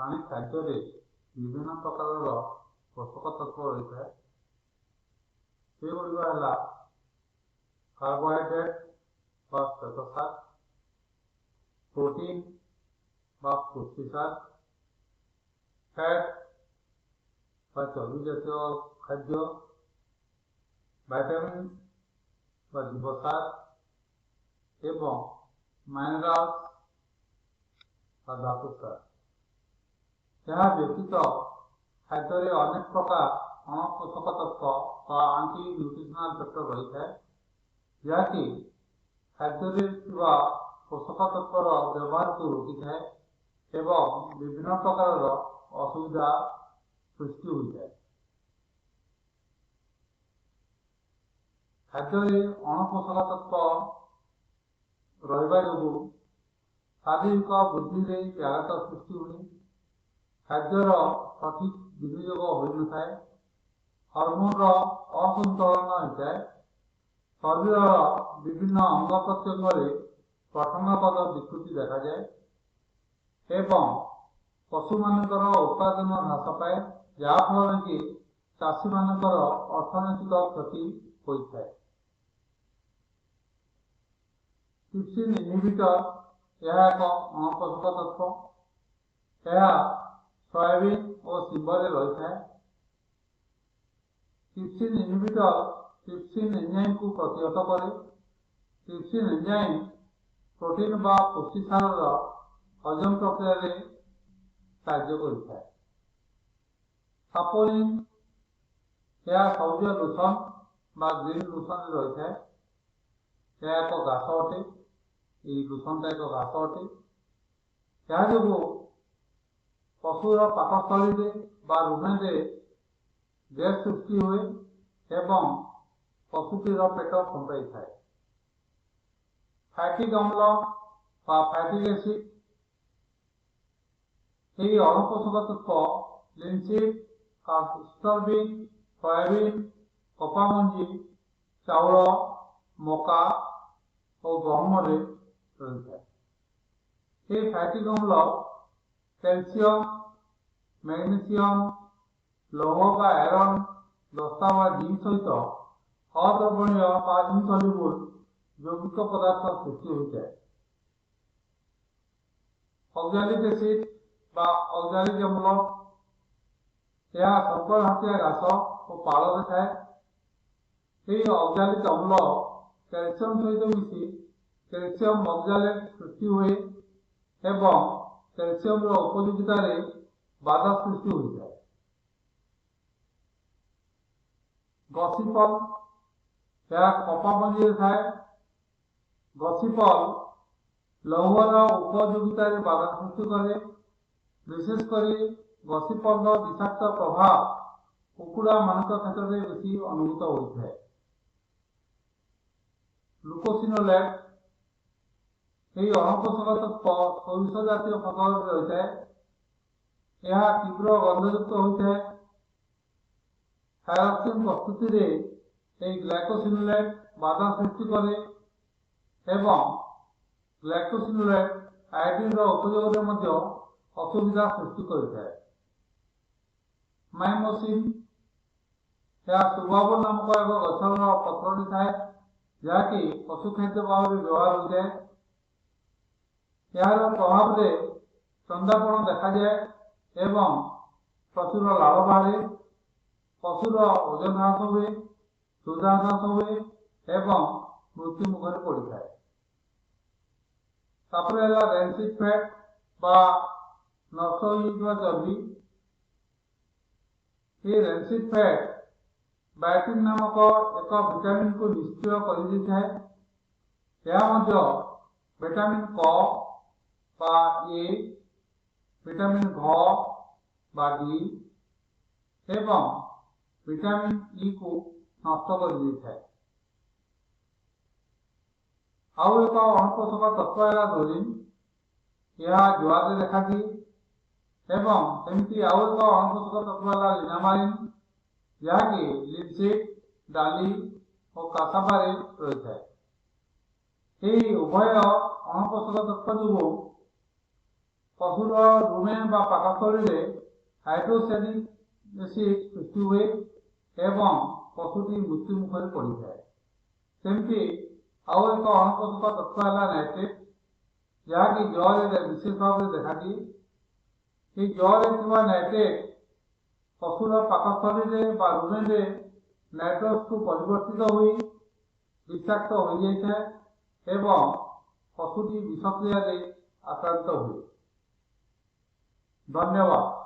प्राणी खाद्य विभिन्न प्रकार पोषक तत्व रही है। सेगुड़िक है कार्बोहाइड्रेट व श्वेतसार, प्रोटीन व पुष्टिसार, फैट व चर्बी जातीय खाद्य, विटामिन व जीवसार एवं मिनरल्स व धातुसार। यह व्यतीत खाद्य अनेक प्रकार अणपोषक तत्व व आंटी न्यूट्रिशनल फैक्टर रही है, जहाँकि खाद्य पोषक तत्वर व्यवहार को रोकी है एवं विभिन्न प्रकार असुविधा सृष्टि हुई है। खाद्य अणपोषक तत्व रहा जो शारीरिक बुद्धि में व्याघात सृष्टि हुए, खाद्यर सठिक विनियोग हो न था, हर्मोन असंतुलन होता है, शरीर विभिन्न अंग प्रत्यंग गठनगत विकृति देखा जाए एवं पशु मानकर उत्पादन ह्रास पाए, जहाँफल कि चाषी मानकर अर्थनैतिक क्षति होता है। ट्रिप्सिन इनहिबिटर यह एक अणपोषक तत्व, यह सोयाबीन और सिंबर रही है। ट्रिप्सिन इनहिबिटर ट्रिप्सिन एंजाइम को प्रतिहत करे। ट्रिप्सिन एंजाइम प्रोटीन व पुष्टिसार हजम प्रक्रिया कार्य करता है। सापोनिन यह सबुज लोशन व ग्रीन लोशन रही है। यह एक घास अटे, ये लोशन एक घास अटे। यह जो पशुर पाकस्थली रुमे गैस सृष्टि हुए एवं पशुटीर पेट फंटाई थाए। फैटिक अम्ल व फैटिक एसिड यही अणपोषक तत्व लिनसीड, स्टरबीन, सोयाबीन, कपामंजी, चाउल, मका और गहम रही है। ये फैटिक अम्ल कैल्शियम, मैग्नीशियम, लौह व आयरन, दस्ता व जिंक सहित अद्रवणीय इनसल्युबल यौगिक पदार्थ सृष्टि होता है। ऑक्सैलिक एसिड व ऑक्सैलिक अम्ल यह संकर हाथिया घास और पाल थाए। यही ऑक्सैलिक अम्ल कैल्शियम सहित मिसी कैल्शियम ऑक्सैलेट सृष्टि हुए एवं कैल्शियम उपयोगितार बाधा सृष्टि होता है। गसिपल यह कपामंजी थाए। गसिपल लौहर उपयोगितार बाधा सृष्टि करे। विशेषकर गसिपल विषाक्त प्रभाव कुकुड़ा मान क्षेत्र में बेसी अनुभूत होता है। ग्लूकोसिनोलेट यही अणपोषक तत्व सोरिष जातीय फसल रही है। यह तीव्र गंधयुक्त होता है। थायरक्सिन प्रस्तुति में ग्लाइकोसिनोलेट बाधा सृष्टि करे एवं ग्लाइकोसिनोलेट आयोडीन उपयोग में असुविधा सृष्टि करता है। माइमोसिन यह सुबाबुल नामक एक गछर पत्र थाए, जहाँकि पशु खाद्य भाव में व्यवहार होता है। यार प्रभाव रे चंदापण देखा जाए एवं प्रचुर लाभ बाहर, पशुर ओजन ह्रास हुए, क्षुधा ह्रास हुए एवं मृत्यु मुखर पड़ जाए। रेनसीड फैट व नष्ट हो चर्बी। ये रेनसीड फैट बायोटिन नामक एक विटामिन को निष्क्रिय कर देता है। यह विटामिन क व ए, विटामिन घ व डी एवं विटामिन ई को नष्ट कर देता है। आउ एक अणपोषक तत्व है डोलिन। यह जुआरे देखा दिए एवं सेमती आउ एक अणपोषक तत्व है लिनामारिन, जहाँकि लिनसीड, डाली और कासाबारे रही है। यही उभय अणपोषक तत्व जो पशुर रुमेन बा पाकस्थली हाइड्रोसेनिक एसिड सृष्टि हुए एवं पशुटी मृत्यु मुखरे पड़ जाए। सेमती आउ एक अणुपदक तत्व है नाइट्रेट, जहाँकि जल विशेष भाव में देखा दिए। जल नाइट्रेट पशुर पाकस्थली रुमेन नाइट्रोस को परिवर्तित हुई विषाक्त हो जाए एवं पशुटी विषक्रिया आक्रांत हुए। धन्यवाद।